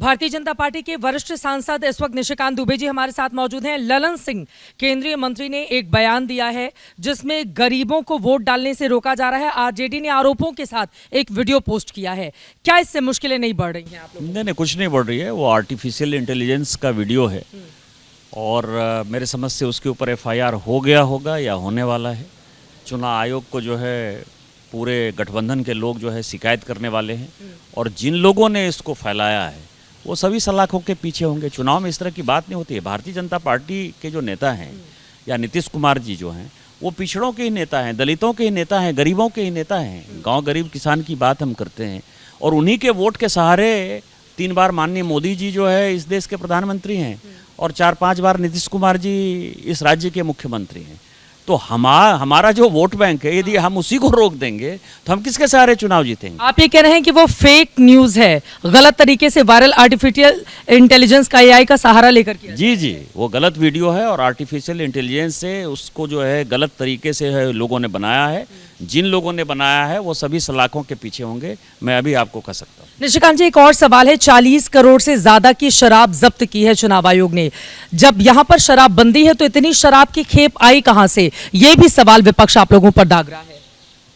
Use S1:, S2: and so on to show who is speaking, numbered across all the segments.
S1: Bharatiya Janata party के वरिष्ठ सांसद इस वक्त निशिकांत दुबे जी हमारे साथ मौजूद हैं। ललन सिंह केंद्रीय मंत्री ने एक बयान दिया है जिसमें गरीबों को वोट डालने से रोका जा रहा है। आरजेडी ने आरोपों के साथ एक वीडियो पोस्ट किया है। क्या इससे मुश्किलें नहीं बढ़ रही हैं आप लोगों को?
S2: नहीं, कुछ नहीं बढ़ रही है। वो आर्टिफिशियल इंटेलिजेंस का वीडियो है और मेरे समझ से उसके ऊपर एफआईआर हो गया होगा या होने वाला है। चुनाव आयोग को जो है पूरे गठबंधन के लोग जो है शिकायत करने वाले हैं और जिन लोगों ने इसको फैलाया है वो सभी सलाखों के पीछे होंगे। चुनाव में इस तरह की बात नहीं होती है। भारतीय जनता पार्टी के जो नेता हैं या नीतीश कुमार जी जो हैं वो पिछड़ों के ही नेता हैं, दलितों के ही नेता हैं, गरीबों के ही नेता हैं। गांव गरीब किसान की बात हम करते हैं और उन्हीं के वोट के सहारे 3 बार माननीय मोदी जी जो है इस देश के प्रधानमंत्री हैं और 4-5 बार नीतीश कुमार जी इस राज्य के मुख्यमंत्री हैं। तो हमारा जो वोट बैंक है, यदि हम उसी को रोक देंगे तो हम किसके सहारे चुनाव जीतेंगे?
S1: आप ये कह रहे हैं कि वो फेक न्यूज है, गलत तरीके से वायरल आर्टिफिशियल इंटेलिजेंस का एआई का सहारा लेकर किया।
S2: जी, वो गलत वीडियो है और आर्टिफिशियल इंटेलिजेंस से उसको जो है गलत तरीके से है लोगों ने बनाया है। जिन लोगों ने बनाया है वो सभी सलाखों के पीछे होंगे, मैं अभी आपको कह सकता हूँ।
S1: निशिकांत जी, एक और सवाल है। 40 करोड़ से ज्यादा की शराब जब्त की है चुनाव आयोग ने। जब यहाँ पर शराब बंदी है तो इतनी शराब की खेप आई कहाँ से? ये भी सवाल विपक्ष आप लोगों पर दाग रहा है।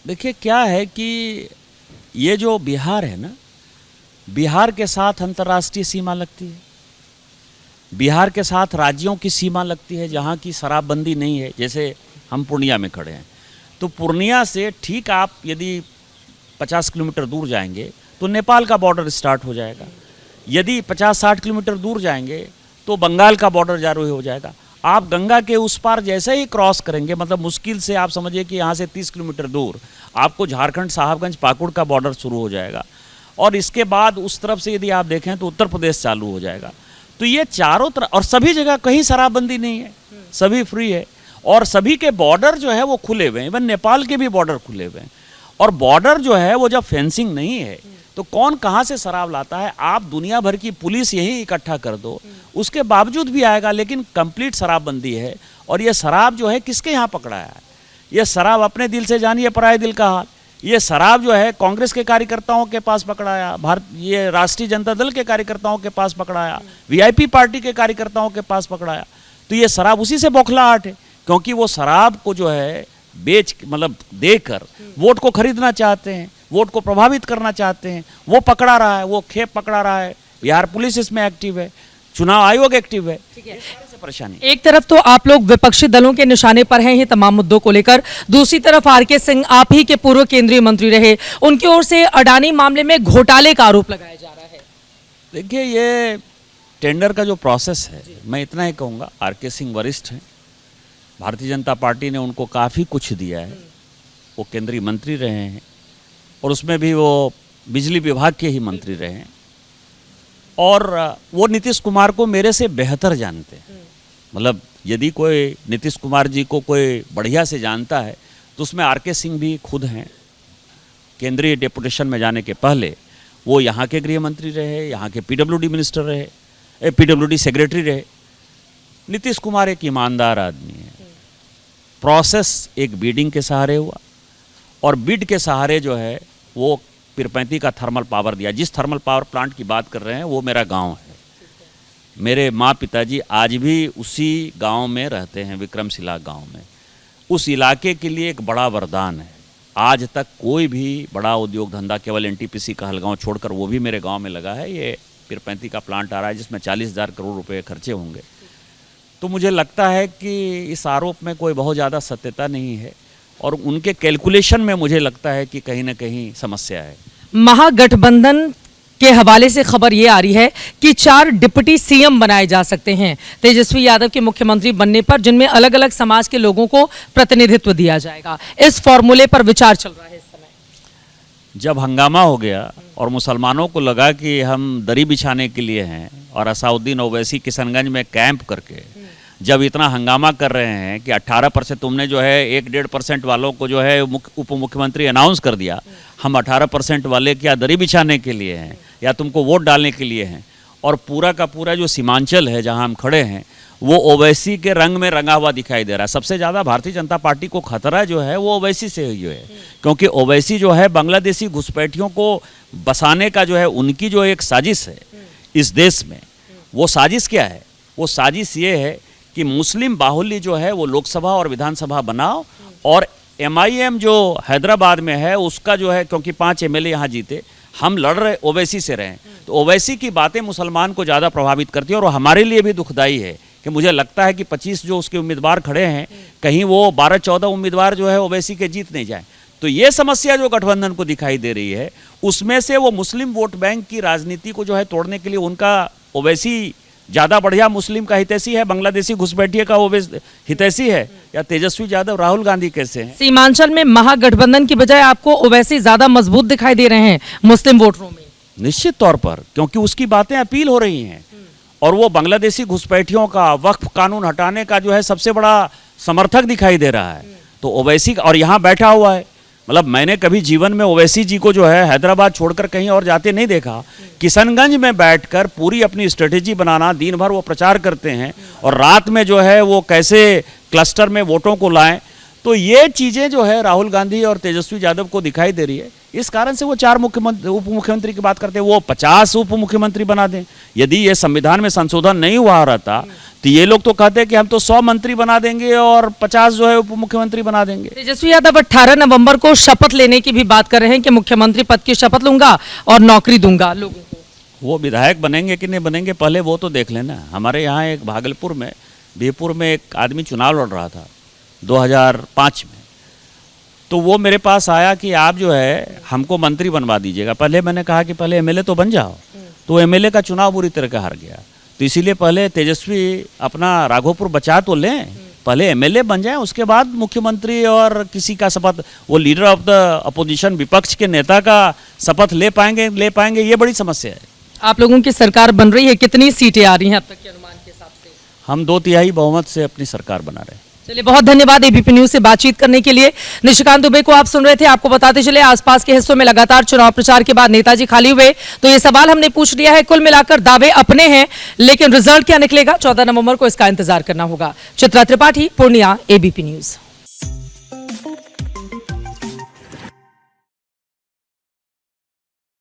S2: देखिए क्या है कि ये जो बिहार है ना, बिहार के साथ अंतर्राष्ट्रीय सीमा लगती है, बिहार के साथ राज्यों की सीमा लगती है जहाँ की शराबबंदी नहीं है। जैसे हम पूर्णिया में खड़े हैं तो पूर्णिया से ठीक आप यदि 50 किलोमीटर दूर जाएंगे तो नेपाल का बॉर्डर स्टार्ट हो जाएगा। यदि 50-60 किलोमीटर दूर जाएंगे तो बंगाल का बॉर्डर जारी हो जाएगा। आप गंगा के उस पार जैसे ही क्रॉस करेंगे, मतलब मुश्किल से आप समझिए कि यहाँ से 30 किलोमीटर दूर आपको झारखंड साहबगंज पाकुड़ का बॉर्डर शुरू हो जाएगा और इसके बाद उस तरफ से यदि आप देखें तो उत्तर प्रदेश चालू हो जाएगा। तो ये चारों तरफ और सभी जगह कहीं शराबबंदी नहीं है, सभी फ्री है और सभी के बॉर्डर जो है वो खुले हुए हैं। इवन नेपाल के भी बॉर्डर खुले हुए हैं और बॉर्डर जो है वो जब फेंसिंग नहीं है तो कौन कहाँ से शराब लाता है? आप दुनिया भर की पुलिस यही इकट्ठा कर दो, उसके बावजूद भी आएगा। लेकिन कंप्लीट शराबबंदी है और ये शराब जो है किसके यहाँ पकड़ाया है? ये शराब अपने दिल से जानिए पराये दिल का हाल। ये शराब जो है कांग्रेस के कार्यकर्ताओं के पास पकड़ाया, ये राष्ट्रीय जनता दल के कार्यकर्ताओं के पास पकड़ाया, वीआईपी पार्टी के कार्यकर्ताओं के पास पकड़ाया। तो ये शराब उसी से बौखलाहट है क्योंकि वो शराब को जो है मतलब देकर वोट को खरीदना चाहते हैं, वोट को प्रभावित करना चाहते हैं। वो पकड़ा रहा है, वो खेप पकड़ा रहा है। बिहार पुलिस इसमें एक्टिव है, चुनाव आयोग एक्टिव है। परेशानी
S1: एक तरफ तो आप लोग विपक्षी दलों के निशाने पर हैं ये तमाम मुद्दों को लेकर, दूसरी तरफ आरके सिंह आप ही के पूर्व केंद्रीय मंत्री रहे, उनकी ओर से अडानी मामले में घोटाले का आरोप लगाया जा रहा है।
S2: देखिए ये टेंडर का जो प्रोसेस है, मैं इतना ही कहूँगा, आरके सिंह वरिष्ठ हैं, भारतीय जनता पार्टी ने उनको काफ़ी कुछ दिया है। वो केंद्रीय मंत्री रहे हैं और उसमें भी वो बिजली विभाग के ही मंत्री रहे हैं और वो नीतीश कुमार को मेरे से बेहतर जानते हैं। मतलब यदि कोई नीतीश कुमार जी को कोई बढ़िया से जानता है तो उसमें आरके सिंह भी खुद हैं। केंद्रीय डेपुटेशन में जाने के पहले वो यहाँ के गृह मंत्री रहे, यहाँ के पीडब्ल्यूडी मिनिस्टर रहे, पीडब्ल्यूडी सेक्रेटरी रहे। नीतीश कुमार एक ईमानदार आदमी है। प्रोसेस एक बिडिंग के सहारे हुआ और बिड के सहारे जो है वो पीरपैंती का थर्मल पावर दिया। जिस थर्मल पावर प्लांट की बात कर रहे हैं वो मेरा गांव है। मेरे माँ पिताजी आज भी उसी गांव में रहते हैं, विक्रमशिला गांव में। उस इलाके के लिए एक बड़ा वरदान है। आज तक कोई भी बड़ा उद्योग धंधा, केवल एनटीपीसी कहलगांव छोड़कर, वो भी मेरे गांव में लगा है। ये पीरपैंती का प्लांट आ रहा है जिसमें 40,000 करोड़ रुपए खर्चे होंगे। तो मुझे लगता है कि इस आरोप में कोई बहुत ज़्यादा सत्यता नहीं है और उनके कैलकुलेशन में मुझे लगता है कि कहीं ना कहीं समस्या है।
S1: महागठबंधन के हवाले से खबर ये आ रही है कि 4 डिप्टी सीएम बनाए जा सकते हैं तेजस्वी यादव के मुख्यमंत्री बनने पर, जिनमें अलग अलग समाज के लोगों को प्रतिनिधित्व दिया जाएगा। इस फॉर्मूले पर विचार चल रहा है इस समय।
S2: जब हंगामा हो गया और मुसलमानों को लगा कि हम दरी बिछाने के लिए हैं और असाउद्दीन ओवैसी किशनगंज में कैंप करके जब इतना हंगामा कर रहे हैं कि 18% तुमने जो है 1-1.5% वालों को जो है उप मुख्यमंत्री अनाउंस कर दिया, हम 18% वाले क्या दरी बिछाने के लिए हैं या तुमको वोट डालने के लिए हैं? और पूरा का पूरा जो सीमांचल है जहां हम खड़े हैं वो ओवैसी के रंग में रंगा हुआ दिखाई दे रहा है। सबसे ज़्यादा भारतीय जनता पार्टी को खतरा जो है वो ओवैसी से ही है, क्योंकि ओवैसी जो है बांग्लादेशी घुसपैठियों को बसाने का जो है उनकी जो एक साजिश है, इस देश में। वो साजिश क्या है? वो साजिश ये है कि मुस्लिम बाहुल्य जो है वो लोकसभा और विधानसभा बनाओ, और MIM जो हैदराबाद में है उसका जो है, क्योंकि 5 MLA यहाँ जीते, हम लड़ रहे ओवैसी से रहे, तो ओवैसी की बातें मुसलमान को ज़्यादा प्रभावित करती है। और हमारे लिए भी दुखदाई है कि मुझे लगता है कि 25 जो उसके उम्मीदवार खड़े हैं, कहीं वो 12-14 उम्मीदवार जो है ओवैसी के जीत नहीं जाए। तो ये समस्या जो गठबंधन को दिखाई दे रही है, उसमें से वो मुस्लिम वोट बैंक की राजनीति को जो है तोड़ने के लिए उनका ओवैसी ज़्यादा बढ़िया मुस्लिम का हितैषी है, बांग्लादेशी घुसपैठिए का ओवैसी हितैषी है, या तेजस्वी यादव राहुल गांधी कैसे हैं?
S1: सीमांचल में महागठबंधन की बजाय आपको ओवैसी ज्यादा मजबूत दिखाई दे रहे हैं मुस्लिम वोटरों में?
S2: निश्चित तौर पर, क्योंकि उसकी बातें अपील हो रही हैं, और वो बांग्लादेशी घुसपैठियों का, वक्फ कानून हटाने का जो है सबसे बड़ा समर्थक दिखाई दे रहा है। तो ओवैसी, और यहाँ बैठा हुआ है, मतलब मैंने कभी जीवन में ओवैसी जी को जो है हैदराबाद छोड़कर कहीं और जाते नहीं देखा। किशनगंज में बैठकर पूरी अपनी स्ट्रेटेजी बनाना, दिन भर वो प्रचार करते हैं, और रात में जो है वो कैसे क्लस्टर में वोटों को लाएं। तो ये चीज़ें जो है राहुल गांधी और तेजस्वी यादव को दिखाई दे रही है। इस कारण से वो 4 मुख्यमंत्री, उप मुख्यमंत्री की बात करते हैं, वो 50 उप मुख्यमंत्री बना दें। यदि ये संविधान में संशोधन नहीं हुआ रहता तो ये लोग तो कहते हैं कि हम तो 100 मंत्री बना देंगे और 50 जो है उप मुख्यमंत्री बना देंगे।
S1: तेजस्वी यादव 18 नवंबर को शपथ लेने की भी बात कर रहे हैं कि मुख्यमंत्री पद की शपथ लूंगा और नौकरी दूंगा लोगों को।
S2: वो विधायक बनेंगे कि नहीं बनेंगे पहले वो तो देख लेना। हमारे यहाँ एक भागलपुर में, बीरपुर में एक आदमी चुनाव लड़ रहा था 2005 में, तो वो मेरे पास आया कि आप जो है हमको मंत्री बनवा दीजिएगा। पहले मैंने कहा कि पहले MLA तो बन जाओ, तो MLA का चुनाव बुरी तरह का हार गया। तो इसीलिए पहले तेजस्वी अपना राघोपुर बचा तो लें, पहले MLA बन जाए, उसके बाद मुख्यमंत्री और किसी का शपथ, वो लीडर ऑफ द अपोजिशन, विपक्ष के नेता का शपथ ले पाएंगे, ये बड़ी समस्या है।
S1: आप लोगों की सरकार बन रही है, कितनी सीटें आ रही हैं अब तक के अनुमान के हिसाब से?
S2: हम 2/3 बहुमत से अपनी सरकार बना रहे हैं।
S1: चलिए, बहुत धन्यवाद ABP न्यूज से बातचीत करने के लिए। निशिकांत दुबे को आप सुन रहे थे। आपको बताते चले, आसपास के हिस्सों में लगातार चुनाव प्रचार के बाद नेताजी खाली हुए, तो ये सवाल हमने पूछ लिया है। कुल मिलाकर दावे अपने हैं, लेकिन रिजल्ट क्या निकलेगा 14 नवंबर को, इसका इंतजार करना होगा। Chitra Tripathi, Purnia, ABP news.